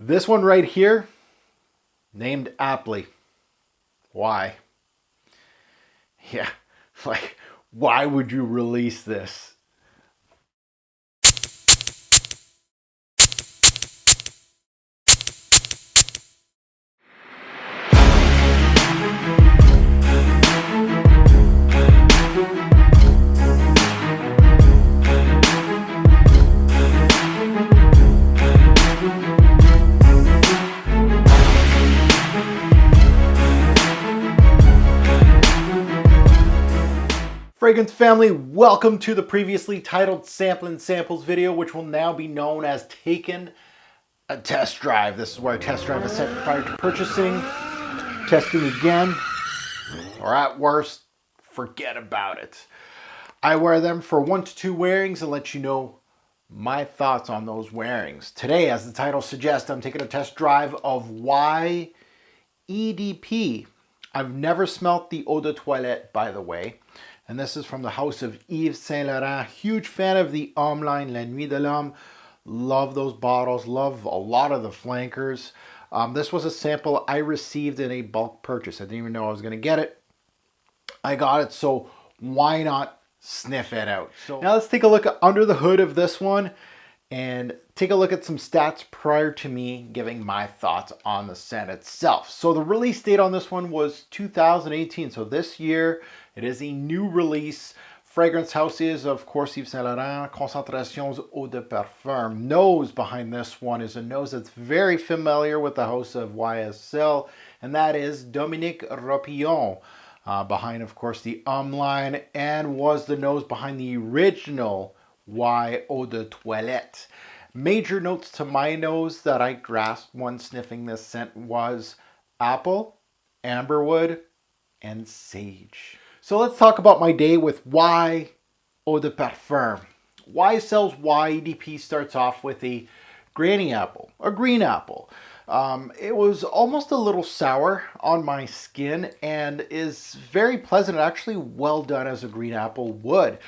This one right here, named aptly. Why? Yeah, like, why would you release this? Fragrance family, welcome to the previously titled Sample and Samples video, which will now be known as Taken a Test Drive. This is where I test drive a scent prior to purchasing, testing again, or at worst, forget about it. I wear them for 1 to 2 wearings and let you know my thoughts on those wearings. Today, as the title suggests, I'm taking a test drive of Y EDP. I've never smelt the eau de toilette, by the way. And this is from the house of Yves Saint Laurent. Huge fan of the Homme line, La Nuit de l'Homme. Love those bottles. Love a lot of the flankers. This was a sample I received in a bulk purchase. I didn't even know I was going to get it. I got it, so why not sniff it out? So now let's take a look under the hood of this one and take a look at some stats prior to me giving my thoughts on the scent itself. So the release date on this one was 2018. So this year, it is a new release. Fragrance house is, of course, Yves Saint Laurent. Concentrations Eau de Parfum. Nose behind this one is a nose that's very familiar with the house of YSL, and that is Dominique Ropillon. Behind, of course, the line, and was the nose behind the original Y Eau de Toilette. Major notes to my nose that I grasped when sniffing this scent was apple, amberwood, and sage. So let's talk about my day with Y Eau de Parfum. YSL's YEDP starts off with a granny apple, a green apple. It was almost a little sour on my skin and is very pleasant, actually well done as a green apple would.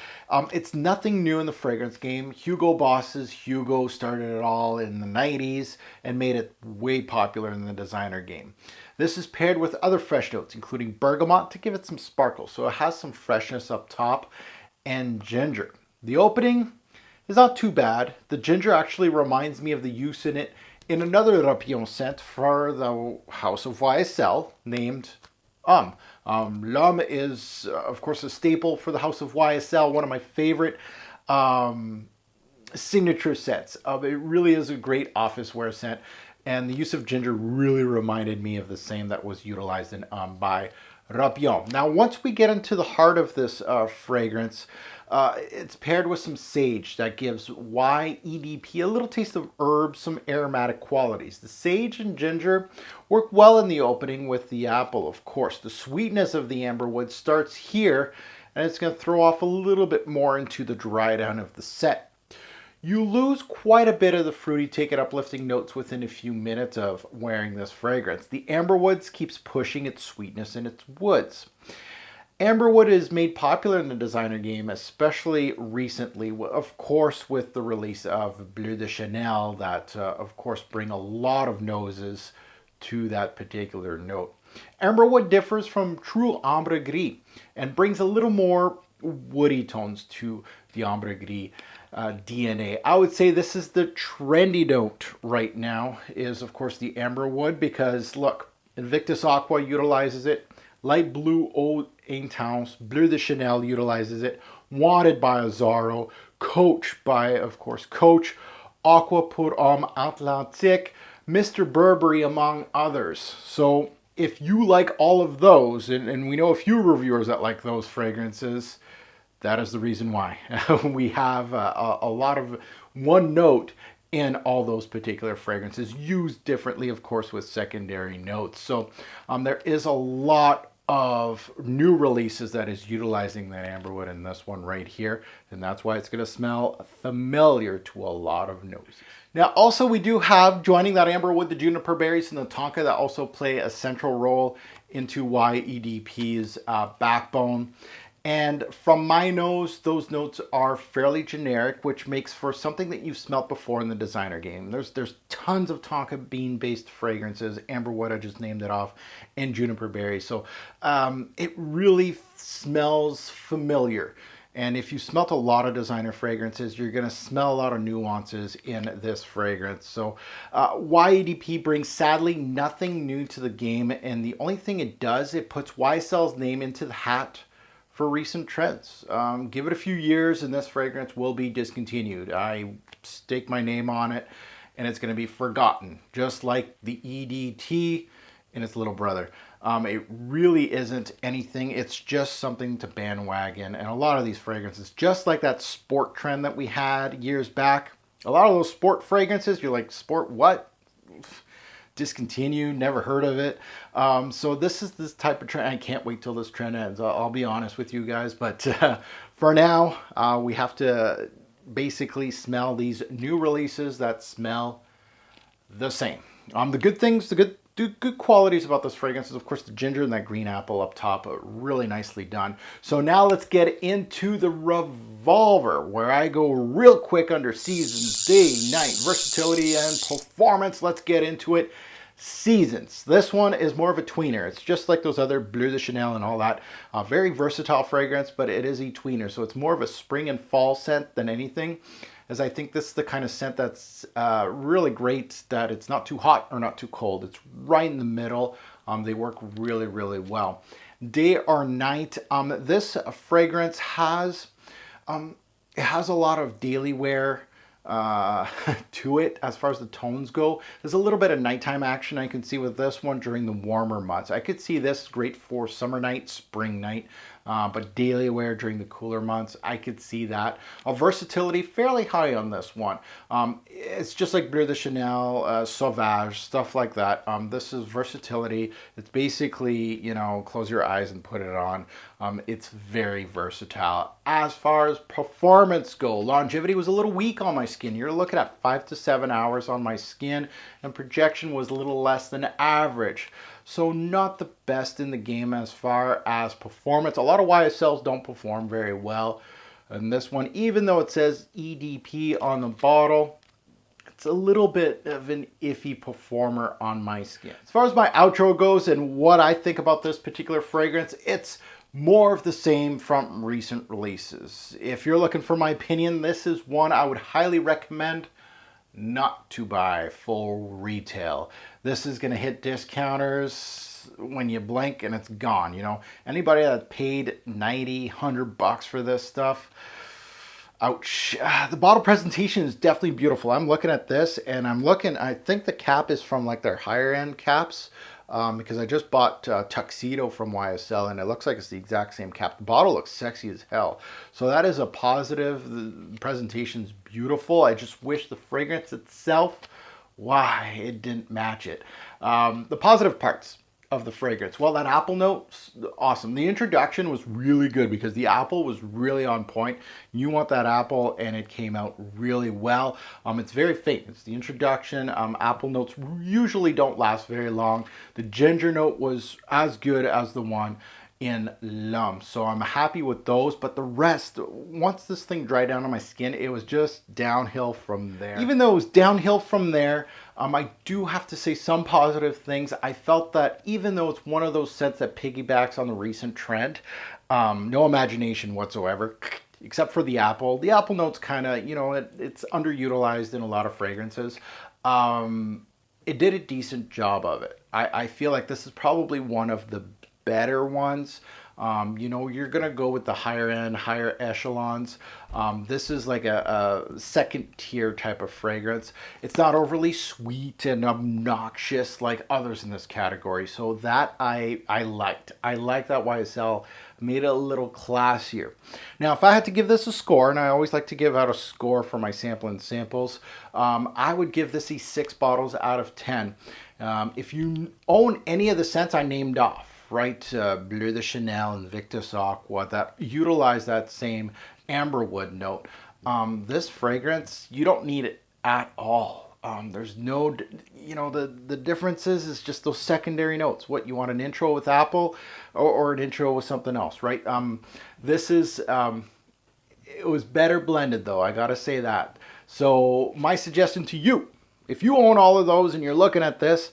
It's nothing new in the fragrance game. Hugo Boss's Hugo started it all in the 90s and made it way popular in the designer game. This is paired with other fresh notes, including bergamot to give it some sparkle. So it has some freshness up top and ginger. The opening is not too bad. The ginger actually reminds me of the use in it in another Ropillon scent for the house of YSL named L'Homme. L'Homme is, of course, a staple for the house of YSL, one of my favorite signature scents. It really is a great office wear scent, and the use of ginger really reminded me of the same that was utilized in by Ropillon. Now, once we get into the heart of this fragrance, it's paired with some sage that gives YEDP a little taste of herbs, some aromatic qualities. The sage and ginger work well in the opening with the apple, of course. The sweetness of the amberwood starts here, and it's going to throw off a little bit more into the dry down of the scent. You lose quite a bit of the fruity, take it uplifting notes within a few minutes of wearing this fragrance. The amberwoods keeps pushing its sweetness in its woods. Amberwood is made popular in the designer game, especially recently, of course, with the release of Bleu de Chanel that, of course, bring a lot of noses to that particular note. Amberwood differs from true ambre gris and brings a little more woody tones to the ambre gris DNA. I would say this is the trendy note right now is, of course, the amberwood because, look, Invictus Aqua utilizes it. Light blue eau intense, Bleu de Chanel utilizes it. Wanted by Azzaro. Coach by, of course, Coach. Aqua pour Homme Atlantique. Mr. Burberry, among others. So if you like all of those, and we know a few reviewers that like those fragrances, that is the reason why. We have a lot of one note in all those particular fragrances, used differently, of course, with secondary notes. So there is a lot of new releases that is utilizing that amberwood in this one right here, and that's why it's going to smell familiar to a lot of noses. Now, also we do have, joining that amberwood, the juniper berries and the tonka that also play a central role into YEDP's backbone. And from my nose, those notes are fairly generic, which makes for something that you've smelt before in the designer game. There's tons of tonka bean based fragrances. Amberwood, I just named it off, and juniper berry. So it really smells familiar. And if you smelt a lot of designer fragrances, you're going to smell a lot of nuances in this fragrance. So YADP brings, sadly, nothing new to the game. And the only thing it does, it puts YSL's name into the hat for recent trends. Give it a few years and this fragrance will be discontinued. I stake my name on it and it's going to be forgotten, just like the EDT and its little brother. It really isn't anything. It's just something to bandwagon. And a lot of these fragrances, just like that sport trend that we had years back, a lot of those sport fragrances, you're like, sport what? Discontinued, never heard of it. So this is this type of trend. I can't wait till this trend ends. I'll be honest with you guys. But for now, we have to basically smell these new releases that smell the same. The good things, the good qualities about this fragrance is, of course, the ginger and that green apple up top are really nicely done. So now let's get into the Revolver, where I go real quick under seasons, day, night, versatility, and performance. Let's get into it. Seasons. This one is more of a tweener. It's just like those other Bleu de Chanel and all that. Very versatile fragrance, but it is a tweener. So it's more of a spring and fall scent than anything, as I think this is the kind of scent that's really great, that it's not too hot or not too cold. It's right in the middle. They work really, really well. Day or night, this fragrance has, it has a lot of daily wear to it as far as the tones go. There's a little bit of nighttime action I can see with this one during the warmer months. I could see this great for summer night, spring night, but daily wear during the cooler months, I could see that. Versatility fairly high on this one. It's just like Bleu de Chanel, Sauvage, stuff like that. This is versatility. It's basically, you know, close your eyes and put it on. It's very versatile. As far as performance go, longevity was a little weak on my skin. You're looking at 5 to 7 hours on my skin, and projection was a little less than average. So not the best in the game as far as performance. A lot of YSLs don't perform very well. And this one, even though it says EDP on the bottle, it's a little bit of an iffy performer on my skin. As far as my outro goes and what I think about this particular fragrance, it's more of the same from recent releases. If you're looking for my opinion, this is one I would highly recommend not to buy full retail. This is going to hit discounters when you blink and it's gone. You know, anybody that paid 90, 100 bucks for this stuff, ouch. The bottle presentation is definitely beautiful. I'm looking at this and I think the cap is from like their higher end caps. Because I just bought Tuxedo from YSL and it looks like it's the exact same cap. The bottle looks sexy as hell. So that is a positive. The presentation's beautiful. I just wish the fragrance itself, why it didn't match it. The positive parts of the fragrance. Well, that apple note, awesome. The introduction was really good because the apple was really on point. You want that apple and it came out really well. It's very faint. It's the introduction. Apple notes usually don't last very long. The ginger note was as good as the one in lumps. So I'm happy with those, but the rest, once this thing dried down on my skin, it was just downhill from there. Even though it was downhill from there, I do have to say some positive things. I felt that even though it's one of those scents that piggybacks on the recent trend, no imagination whatsoever, except for the apple. The apple note's kind of, you know, it's underutilized in a lot of fragrances. It did a decent job of it. I feel like this is probably one of the better ones. You know, you're gonna go with the higher end, higher echelons. This is like a second tier type of fragrance. It's not overly sweet and obnoxious like others in this category. So that I liked. I like that YSL made it a little classier. Now, if I had to give this a score, and I always like to give out a score for my samples, I would give this a 6 bottles out of 10. If you own any of the scents I named off, right, Bleu de Chanel, Invictus Aqua, that utilize that same amberwood note. This fragrance, you don't need it at all. There's no, you know, the differences is just those secondary notes. What you want, an intro with apple or an intro with something else, right? This is, it was better blended though, I gotta say that. So my suggestion to you, if you own all of those and you're looking at this,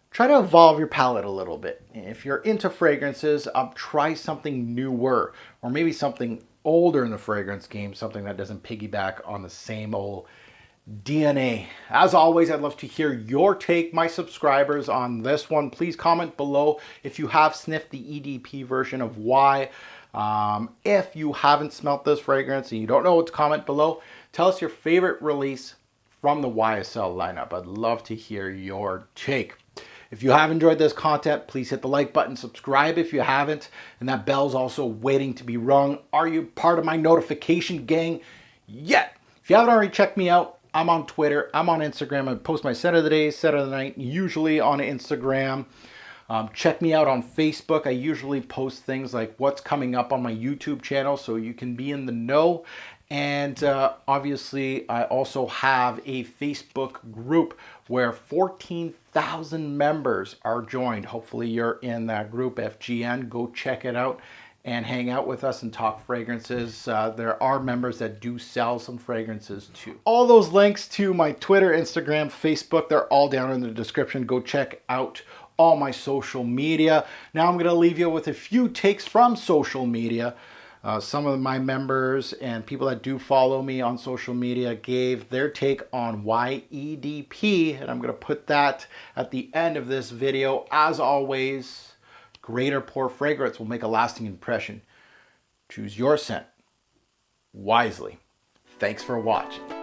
try to evolve your palette a little bit. If you're into fragrances, try something newer, or maybe something older in the fragrance game, something that doesn't piggyback on the same old DNA. As always, I'd love to hear your take, my subscribers, on this one. Please comment below if you have sniffed the EDP version of Y. If you haven't smelt this fragrance and you don't know what to comment below, tell us your favorite release from the YSL lineup. I'd love to hear your take. If you have enjoyed this content, please hit the like button, subscribe if you haven't, and that bell's also waiting to be rung. Are you part of my notification gang yet? If you haven't already checked me out, I'm on Twitter, I'm on Instagram. I post my set of the day, set of the night, usually on Instagram. Check me out on Facebook. I usually post things like what's coming up on my YouTube channel so you can be in the know. And obviously, I also have a Facebook group where 14,000 members are joined. Hopefully, you're in that group, FGN. Go check it out and hang out with us and talk fragrances. There are members that do sell some fragrances too. All those links to my Twitter, Instagram, Facebook, they're all down in the description. Go check out all my social media. Now I'm going to leave you with a few takes from social media. Some of my members and people that do follow me on social media gave their take on YEDP, and I'm going to put that at the end of this video. As always, great or poor fragrance will make a lasting impression. Choose your scent wisely. Thanks for watching.